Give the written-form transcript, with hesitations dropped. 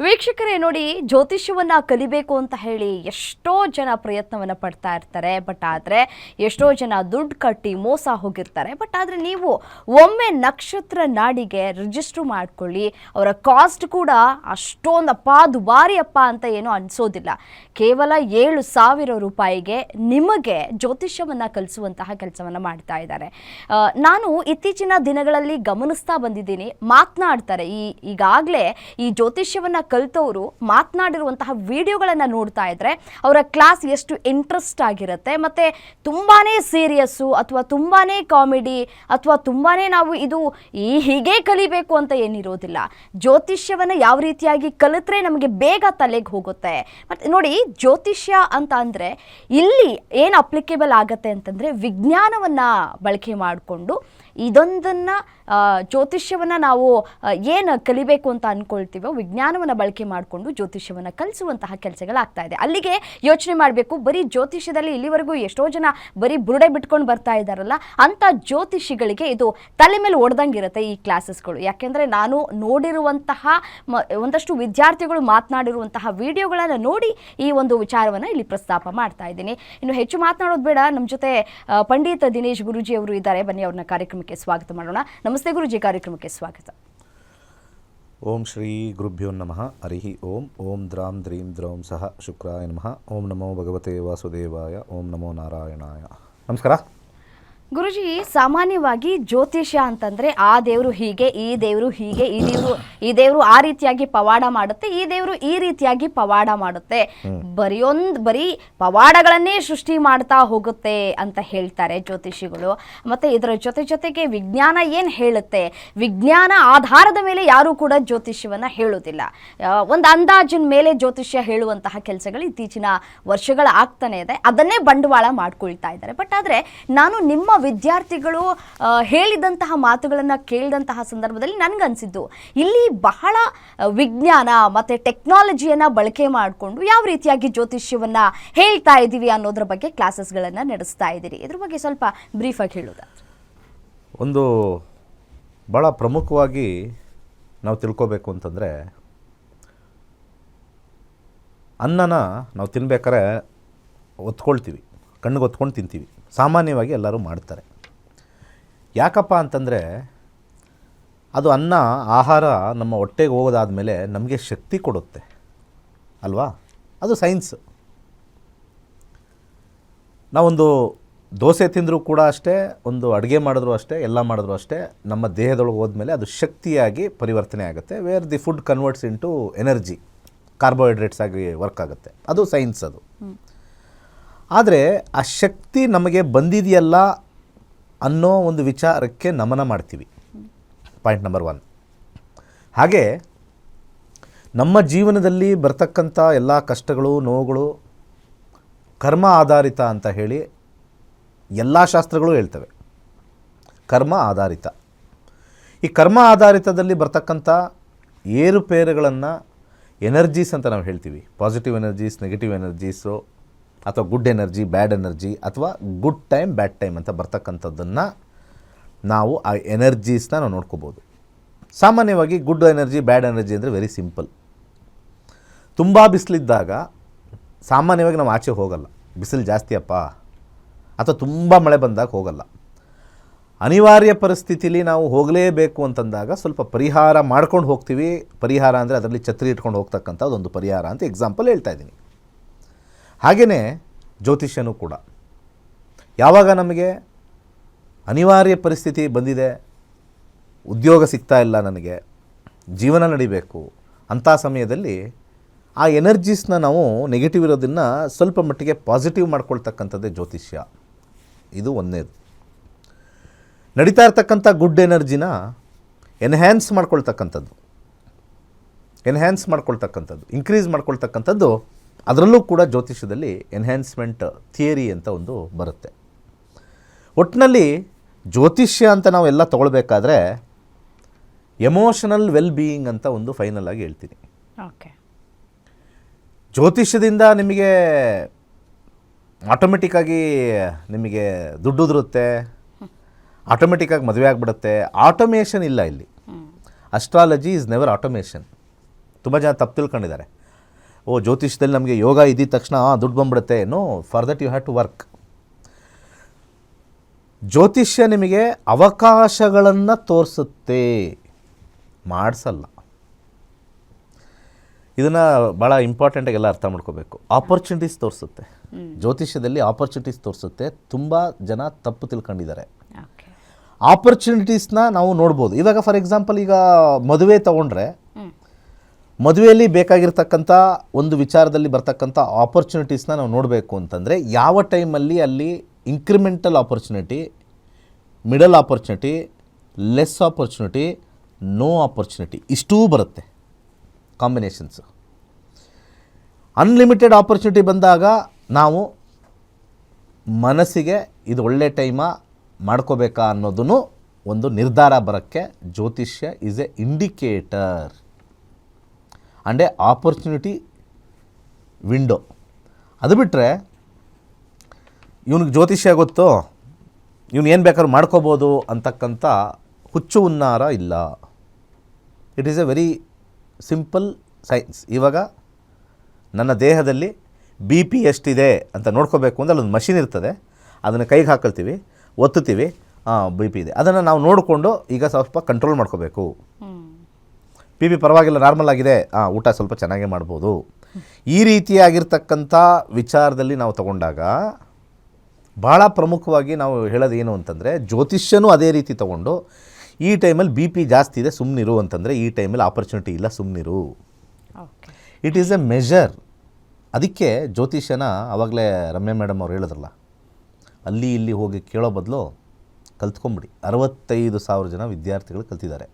ವೀಕ್ಷಕರೇ ನೋಡಿ, ಜ್ಯೋತಿಷ್ಯವನ್ನ ಕಲಿಬೇಕು ಅಂತ ಹೇಳಿ ಎಷ್ಟೋ ಜನ ಪ್ರಯತ್ನವನ್ನ ಪಡ್ತಾ ಇರ್ತಾರೆ. ಬಟ್ ಆದರೆ ಎಷ್ಟೋ ಜನ ದುಡ್ಡು ಕಟ್ಟಿ ಮೋಸ ಹೋಗಿರ್ತಾರೆ. ಬಟ್ ಆದರೆ ನೀವು ಒಮ್ಮೆ ನಕ್ಷತ್ರ ನಾಡಿಗೆ ರಿಜಿಸ್ಟರ್ ಮಾಡ್ಕೊಳ್ಳಿ, ಅವರ ಕಾಸ್ಟ್ ಕೂಡ ಅಷ್ಟೊಂದಪ್ಪ ದುಬಾರಿಯಪ್ಪ ಅಂತ ಏನೂ ಅನಿಸೋದಿಲ್ಲ. ಕೇವಲ 7,000 ರೂಪಾಯಿಗೆ ನಿಮಗೆ ಜ್ಯೋತಿಷ್ಯವನ್ನ ಕಲಿಸುವಂತಹ ಕೆಲಸವನ್ನ ಮಾಡ್ತಾ ಇದ್ದಾರೆ. ನಾನು ಇತ್ತೀಚಿನ ದಿನಗಳಲ್ಲಿ ಗಮನಿಸ್ತಾ ಬಂದಿದ್ದೀನಿ, ಮಾತನಾಡ್ತಾರೆ. ಈಗಾಗಲೇ ಈ ಜ್ಯೋತಿಷ್ಯವನ್ನ ಕಲಿತವರು ಮಾತನಾಡಿರುವಂತಹ ವಿಡಿಯೋಗಳನ್ನು ನೋಡ್ತಾ ಇದ್ರೆ ಅವರ ಕ್ಲಾಸ್ ಎಷ್ಟು ಇಂಟ್ರೆಸ್ಟ್ ಆಗಿರುತ್ತೆ, ಮತ್ತೆ ತುಂಬಾನೇ ಸೀರಿಯಸ್ಸು ಅಥವಾ ತುಂಬಾನೇ ಕಾಮಿಡಿ ಅಥವಾ ತುಂಬಾನೇ ನಾವು ಇದು ಹೀಗೆ ಕಲಿಬೇಕು ಅಂತ ಏನಿರೋದಿಲ್ಲ. ಜ್ಯೋತಿಷ್ಯವನ್ನ ಯಾವ ರೀತಿಯಾಗಿ ಕಲಿತ್ರೆ ನಮಗೆ ಬೇಗ ತಲೆಗೆ ಹೋಗುತ್ತೆ. ಮತ್ತೆ ನೋಡಿ, ಜ್ಯೋತಿಷ್ಯ ಅಂತ ಅಂದ್ರೆ ಇಲ್ಲಿ ಏನು ಅಪ್ಲಿಕೇಬಲ್ ಆಗತ್ತೆ ಅಂತಂದ್ರೆ ವಿಜ್ಞಾನವನ್ನ ಬಳಕೆ ಮಾಡಿಕೊಂಡು ಇದೊಂದನ್ನು ಜ್ಯೋತಿಷ್ಯವನ್ನು ನಾವು ಏನು ಕಲಿಬೇಕು ಅಂತ ಅಂದ್ಕೊಳ್ತೀವೋ ವಿಜ್ಞಾನವನ್ನು ಬಳಕೆ ಮಾಡಿಕೊಂಡು ಜ್ಯೋತಿಷ್ಯವನ್ನು ಕಲಿಸುವಂತಹ ಕೆಲಸಗಳಾಗ್ತಾ ಇದೆ. ಅಲ್ಲಿಗೆ ಯೋಚನೆ ಮಾಡಬೇಕು, ಬರೀ ಜ್ಯೋತಿಷ್ಯದಲ್ಲಿ ಇಲ್ಲಿವರೆಗೂ ಎಷ್ಟೋ ಜನ ಬರೀ ಬುರುಡೆ ಬಿಟ್ಕೊಂಡು ಬರ್ತಾ ಇದ್ದಾರಲ್ಲ, ಅಂಥ ಜ್ಯೋತಿಷಿಗಳಿಗೆ ಇದು ತಲೆ ಮೇಲೆ ಹೊಡೆದಂಗಿರುತ್ತೆ ಈ ಕ್ಲಾಸಸ್ಗಳು. ಯಾಕೆಂದರೆ ನಾನು ನೋಡಿರುವಂತಹ ಒಂದಷ್ಟು ವಿದ್ಯಾರ್ಥಿಗಳು ಮಾತನಾಡಿರುವಂತಹ ವಿಡಿಯೋಗಳನ್ನು ನೋಡಿ ಈ ಒಂದು ವಿಚಾರವನ್ನು ಇಲ್ಲಿ ಪ್ರಸ್ತಾಪ ಮಾಡ್ತಾ ಇದ್ದೀನಿ. ಇನ್ನು ಹೆಚ್ಚು ಮಾತನಾಡೋದು ಬೇಡ, ನಮ್ಮ ಜೊತೆ ಪಂಡಿತ್ ದಿನೇಶ್ ಗುರೂಜಿ ಅವರು ಇದ್ದಾರೆ. ಬನ್ನಿ ಅವ್ರನ್ನ ಕಾರ್ಯಕ್ರಮಕ್ಕೆ ಸ್ವಾಗತ ಮಾಡೋಣ. ನಮಸ್ತೆ ಗುರುಜಿ, ಕಾರ್ಯಕ್ರಮಕ್ಕೆ ಸ್ವಾಗತ. ಓಂ ಶ್ರೀ ಗುರುಭ್ಯೋ ನಮಃ. ಹರಿ ಓಂ. ಓಂ ದ್ರಾಂ ದ್ರೀಂ ದ್ರೌಂ ಸಹ ಶುಕ್ರಾಯ ನಮಃ. ಓಂ ನಮೋ ಭಗವತೆ ವಾಸುದೇವಾಯ. ಓಂ ನಮೋ ನಾರಾಯಣಾಯ. ನಮಸ್ಕಾರ ಗುರುಜಿ. ಸಾಮಾನ್ಯವಾಗಿ ಜ್ಯೋತಿಷ್ಯ ಅಂತಂದ್ರೆ ಆ ದೇವರು ಹೀಗೆ, ಈ ದೇವರು ಹೀಗೆ, ಈ ದೇವರು ಆ ರೀತಿಯಾಗಿ ಪವಾಡ ಮಾಡುತ್ತೆ, ಈ ದೇವರು ಈ ರೀತಿಯಾಗಿ ಪವಾಡ ಮಾಡುತ್ತೆ, ಬರೀ ಪವಾಡಗಳನ್ನೇ ಸೃಷ್ಟಿ ಮಾಡ್ತಾ ಹೋಗುತ್ತೆ ಅಂತ ಹೇಳ್ತಾರೆ ಜ್ಯೋತಿಷಿಗಳು. ಮತ್ತೆ ಇದರ ಜೊತೆಗೆ ವಿಜ್ಞಾನ ಏನು ಹೇಳುತ್ತೆ, ವಿಜ್ಞಾನ ಆಧಾರದ ಮೇಲೆ ಯಾರೂ ಕೂಡ ಜ್ಯೋತಿಷ್ಯವನ್ನ ಹೇಳೋದಿಲ್ಲ. ಒಂದು ಅಂದಾಜಿನ ಮೇಲೆ ಜ್ಯೋತಿಷ್ಯ ಹೇಳುವಂತಹ ಕೆಲಸಗಳು ಇತ್ತೀಚಿನ ವರ್ಷಗಳ ಆಗ್ತಾನೆ ಇದೆ. ಅದನ್ನೇ ಬಂಡವಾಳ ಮಾಡ್ಕೊಳ್ತಾ ಇದ್ದಾರೆ. ಬಟ್ ಆದರೆ ನಾನು ನಿಮ್ಮ ವಿದ್ಯಾರ್ಥಿಗಳು ಹೇಳಿದಂತಹ ಮಾತುಗಳನ್ನು ಕೇಳಿದಂತಹ ಸಂದರ್ಭದಲ್ಲಿ ನನಗನ್ಸಿದ್ದು ಇಲ್ಲಿ ಬಹಳ ವಿಜ್ಞಾನ ಮತ್ತು ಟೆಕ್ನಾಲಜಿಯನ್ನು ಬಳಕೆ ಮಾಡಿಕೊಂಡು ಯಾವ ರೀತಿಯಾಗಿ ಜ್ಯೋತಿಷ್ಯವನ್ನು ಹೇಳ್ತಾ ಇದ್ದೀವಿ ಅನ್ನೋದ್ರ ಬಗ್ಗೆ ಕ್ಲಾಸಸ್ಗಳನ್ನು ನಡೆಸ್ತಾ ಇದ್ದೀರಿ. ಇದ್ರ ಬಗ್ಗೆ ಸ್ವಲ್ಪ ಬ್ರೀಫಾಗಿ ಹೇಳೋದ. ಒಂದು ಭಾಳ ಪ್ರಮುಖವಾಗಿ ನಾವು ತಿಳ್ಕೋಬೇಕು ಅಂತಂದರೆ, ಅನ್ನನ ನಾವು ತಿನ್ಬೇಕಾದ್ರೆ ಒತ್ಕೊಳ್ತೀವಿ, ಕಣ್ಣಿಗೆ ಒತ್ಕೊಂಡು ತಿಂತೀವಿ. ಸಾಮಾನ್ಯವಾಗಿ ಎಲ್ಲರೂ ಮಾಡ್ತಾರೆ. ಯಾಕಪ್ಪ ಅಂತಂದರೆ ಅದು ಅನ್ನ ಆಹಾರ ನಮ್ಮ ಹೊಟ್ಟೆಗೆ ಹೋಗೋದಾದಮೇಲೆ ನಮಗೆ ಶಕ್ತಿ ಕೊಡುತ್ತೆ ಅಲ್ವಾ? ಅದು ಸೈನ್ಸ್. ನಾವೊಂದು ದೋಸೆ ತಿಂದರೂ ಕೂಡ ಅಷ್ಟೇ, ಒಂದು ಅಡುಗೆ ಮಾಡಿದ್ರು ಅಷ್ಟೇ, ಎಲ್ಲ ಮಾಡಿದ್ರು ಅಷ್ಟೇ, ನಮ್ಮ ದೇಹದೊಳಗೆ ಹೋದ್ಮೇಲೆ ಅದು ಶಕ್ತಿಯಾಗಿ ಪರಿವರ್ತನೆ ಆಗುತ್ತೆ. Where the food converts into energy, carbohydrates ಆಗಿ ವರ್ಕ್ ಆಗುತ್ತೆ. ಅದು ಸೈನ್ಸ್. ಅದು ಆದರೆ ಆ ಶಕ್ತಿ ನಮಗೆ ಬಂದಿದೆಯಲ್ಲ ಅನ್ನೋ ಒಂದು ವಿಚಾರಕ್ಕೆ ನಮನ ಮಾಡ್ತೀವಿ. Point number 1. ಹಾಗೆ ನಮ್ಮ ಜೀವನದಲ್ಲಿ ಬರ್ತಕ್ಕಂಥ ಎಲ್ಲ ಕಷ್ಟಗಳು, ನೋವುಗಳು ಕರ್ಮ ಆಧಾರಿತ ಅಂತ ಹೇಳಿ ಎಲ್ಲ ಶಾಸ್ತ್ರಗಳು ಹೇಳ್ತವೆ. ಕರ್ಮ ಆಧಾರಿತ. ಈ ಕರ್ಮ ಆಧಾರಿತದಲ್ಲಿ ಬರ್ತಕ್ಕಂಥ ಏರುಪೇರುಗಳನ್ನು ಎನರ್ಜೀಸ್ ಅಂತ ನಾವು ಹೇಳ್ತೀವಿ. ಪಾಸಿಟಿವ್ ಎನರ್ಜೀಸ್, ನೆಗೆಟಿವ್ ಎನರ್ಜೀಸು, ಅಥವಾ ಗುಡ್ ಎನರ್ಜಿ, ಬ್ಯಾಡ್ ಎನರ್ಜಿ, ಅಥವಾ ಗುಡ್ ಟೈಮ್, ಬ್ಯಾಡ್ ಟೈಮ್ ಅಂತ ಬರ್ತಕ್ಕಂಥದ್ದನ್ನು ನಾವು ಆ ಎನರ್ಜೀಸ್ನ ನಾವು ನೋಡ್ಕೋಬೋದು. ಸಾಮಾನ್ಯವಾಗಿ ಗುಡ್ ಎನರ್ಜಿ, ಬ್ಯಾಡ್ ಎನರ್ಜಿ ಅಂದರೆ ವೆರಿ ಸಿಂಪಲ್. ತುಂಬ ಬಿಸಿಲಿದ್ದಾಗ ಸಾಮಾನ್ಯವಾಗಿ ನಾವು ಆಚೆ ಹೋಗಲ್ಲ, ಬಿಸಿಲು ಜಾಸ್ತಿಯಪ್ಪ, ಅಥವಾ ತುಂಬ ಮಳೆ ಬಂದಾಗ ಹೋಗಲ್ಲ. ಅನಿವಾರ್ಯ ಪರಿಸ್ಥಿತಿಲಿ ನಾವು ಹೋಗಲೇಬೇಕು ಅಂತಂದಾಗ ಸ್ವಲ್ಪ ಪರಿಹಾರ ಮಾಡ್ಕೊಂಡು ಹೋಗ್ತೀವಿ. ಪರಿಹಾರ ಅಂದರೆ ಅದರಲ್ಲಿ ಛತ್ರಿ ಇಟ್ಕೊಂಡು ಹೋಗ್ತಕ್ಕಂಥದ್ದು ಒಂದು ಪರಿಹಾರ ಅಂತ ಎಕ್ಸಾಂಪಲ್ ಹೇಳ್ತಾ ಇದ್ದೀನಿ. ಹಾಗೆಯೇ ಜ್ಯೋತಿಷ್ಯನೂ ಕೂಡ ಯಾವಾಗ ನಮಗೆ ಅನಿವಾರ್ಯ ಪರಿಸ್ಥಿತಿ ಬಂದಿದೆ, ಉದ್ಯೋಗ ಸಿಗ್ತಾ ಇಲ್ಲ, ನನಗೆ ಜೀವನ ನಡಿಬೇಕು ಅಂಥ ಸಮಯದಲ್ಲಿ ಆ ಎನರ್ಜೀಸ್ನ ನಾವು ನೆಗೆಟಿವ್ ಇರೋದನ್ನು ಸ್ವಲ್ಪ ಮಟ್ಟಿಗೆ ಪಾಸಿಟಿವ್ ಮಾಡ್ಕೊಳ್ತಕ್ಕಂಥದ್ದೇ ಜ್ಯೋತಿಷ್ಯ. ಇದು ಒಂದನೇದು. ನಡೀತಾ ಇರ್ತಕ್ಕಂಥ ಗುಡ್ ಎನರ್ಜಿನ ಎನ್ಹ್ಯಾನ್ಸ್ ಮಾಡ್ಕೊಳ್ತಕ್ಕಂಥದ್ದು, ಇನ್ಕ್ರೀಸ್ ಮಾಡ್ಕೊಳ್ತಕ್ಕಂಥದ್ದು. ಅದರಲ್ಲೂ ಕೂಡ ಜ್ಯೋತಿಷ್ಯದಲ್ಲಿ ಎನ್ಹ್ಯಾನ್ಸ್ಮೆಂಟ್ ಥಿಯರಿ ಅಂತ ಒಂದು ಬರುತ್ತೆ. ಒಟ್ಟಿನಲ್ಲಿ ಜ್ಯೋತಿಷ್ಯ ಅಂತ ನಾವು ಎಲ್ಲ ತೊಗೊಳ್ಬೇಕಾದ್ರೆ ಎಮೋಷನಲ್ ವೆಲ್ ಬೀಯಿಂಗ್ ಅಂತ ಒಂದು ಫೈನಲ್ ಆಗಿ ಹೇಳ್ತೀನಿ. ಓಕೆ. ಜ್ಯೋತಿಷ್ಯದಿಂದ ನಿಮಗೆ ಆಟೋಮೆಟಿಕ್ಕಾಗಿ ನಿಮಗೆ ದುಡ್ಡು ಉದುರುತ್ತೆ, ಆಟೋಮೆಟಿಕ್ಕಾಗಿ ಮದುವೆ ಆಗಿಬಿಡುತ್ತೆ. ಆಟೋಮೇಷನ್ ಇಲ್ಲ ಇಲ್ಲಿ. Astrology is never automation. ತುಂಬ ಜನ ತಪ್ಪು ತಿಳ್ಕೊಂಡಿದ್ದಾರೆ. ಓ ಜ್ಯೋತಿಷ್ಯದಲ್ಲಿ ನಮಗೆ ಯೋಗ ಇದ್ದಿದ ತಕ್ಷಣ ದುಡ್ಡು ಬಂದ್ಬಿಡುತ್ತೆ. No, for that you have to work. ಜ್ಯೋತಿಷ್ಯ ನಿಮಗೆ ಅವಕಾಶಗಳನ್ನು ತೋರಿಸುತ್ತೆ, ಮಾಡಿಸಲ್ಲ. ಇದನ್ನು ಭಾಳ ಇಂಪಾರ್ಟೆಂಟಾಗೆಲ್ಲ ಅರ್ಥ ಮಾಡ್ಕೋಬೇಕು. ಆಪರ್ಚುನಿಟೀಸ್ ತೋರಿಸುತ್ತೆ. ಜ್ಯೋತಿಷ್ಯದಲ್ಲಿ ಆಪರ್ಚುನಿಟೀಸ್ ತೋರಿಸುತ್ತೆ. ತುಂಬ ಜನ ತಪ್ಪು ತಿಳ್ಕೊಂಡಿದ್ದಾರೆ. ಆಪರ್ಚುನಿಟೀಸ್ನ ನಾವು ನೋಡ್ಬೋದು. ಇವಾಗ ಫಾರ್ ಎಕ್ಸಾಂಪಲ್ ಈಗ ಮದುವೆ ತೊಗೊಂಡ್ರೆ ಮದುವೆಯಲ್ಲಿ ಬೇಕಾಗಿರ್ತಕ್ಕಂಥ ಒಂದು ವಿಚಾರದಲ್ಲಿ ಬರ್ತಕ್ಕಂಥ ಆಪರ್ಚುನಿಟೀಸ್ನ ನಾವು ನೋಡಬೇಕು ಅಂತಂದರೆ ಯಾವ ಟೈಮಲ್ಲಿ ಅಲ್ಲಿ incremental opportunity, middle opportunity, less opportunity, no opportunity, ಇಷ್ಟೂ ಬರುತ್ತೆ ಕಾಂಬಿನೇಷನ್ಸು. ಅನ್ಲಿಮಿಟೆಡ್ ಆಪರ್ಚುನಿಟಿ ಬಂದಾಗ ನಾವು ಮನಸ್ಸಿಗೆ ಇದು ಒಳ್ಳೆ ಟೈಮಾ ಮಾಡ್ಕೋಬೇಕಾ ಅನ್ನೋದನ್ನು ಒಂದು ನಿರ್ಧಾರ ಬರೋಕ್ಕೆ ಜ್ಯೋತಿಷ್ಯ is A indicator and A opportunity window. ಅದು ಬಿಟ್ಟರೆ ಇವನಿಗೆ ಜ್ಯೋತಿಷ್ಯ ಗೊತ್ತು, ಇವನು ಏನು ಬೇಕಾದ್ರೂ ಮಾಡ್ಕೋಬೋದು ಅಂತಕ್ಕಂಥ ಹುಚ್ಚು ಹುನ್ನಾರ ಇಲ್ಲ. It is A very simple science. ಇವಾಗ ನನ್ನ ದೇಹದಲ್ಲಿ ಬಿ ಪಿ ಎಷ್ಟಿದೆ ಅಂತ ನೋಡ್ಕೋಬೇಕು ಅಂದರೆ ಅಲ್ಲೊಂದು ಮಷಿನ್ ಇರ್ತದೆ, ಅದನ್ನು ಕೈಗೆ ಹಾಕೊಳ್ತೀವಿ, ಒತ್ತುತ್ತೀವಿ, ಬಿ ಪಿ ಇದೆ. ಅದನ್ನು ನಾವು ನೋಡಿಕೊಂಡು ಈಗ ಸ್ವಲ್ಪ ಕಂಟ್ರೋಲ್ ಮಾಡ್ಕೋಬೇಕು. ಬಿ ಪಿ ಪರವಾಗಿಲ್ಲ, ನಾರ್ಮಲ್ ಆಗಿದೆ, ಊಟ ಸ್ವಲ್ಪ ಚೆನ್ನಾಗೇ ಮಾಡ್ಬೋದು. ಈ ರೀತಿಯಾಗಿರ್ತಕ್ಕಂಥ ವಿಚಾರದಲ್ಲಿ ನಾವು ತಗೊಂಡಾಗ ಭಾಳ ಪ್ರಮುಖವಾಗಿ ನಾವು ಹೇಳೋದು ಏನು ಅಂತಂದರೆ, ಜ್ಯೋತಿಷ್ಯನೂ ಅದೇ ರೀತಿ ತೊಗೊಂಡು ಈ ಟೈಮಲ್ಲಿ ಬಿ ಪಿ ಜಾಸ್ತಿ ಇದೆ ಸುಮ್ಮನಿರು ಅಂತಂದರೆ, ಈ ಟೈಮಲ್ಲಿ ಆಪರ್ಚುನಿಟಿ ಇಲ್ಲ ಸುಮ್ಮನಿರು. It is A measure. ಅದಕ್ಕೆ ಜ್ಯೋತಿಷ್ಯನ ಆವಾಗಲೇ ರಮ್ಯಾ ಮೇಡಮ್ ಅವ್ರು ಹೇಳಿದ್ರಲ್ಲ, ಅಲ್ಲಿ ಇಲ್ಲಿ ಹೋಗಿ ಕೇಳೋ ಬದಲು ಕಲ್ತ್ಕೊಂಬಿಡಿ. 65,000 ಜನ ವಿದ್ಯಾರ್ಥಿಗಳು ಕಲ್ತಿದ್ದಾರೆ.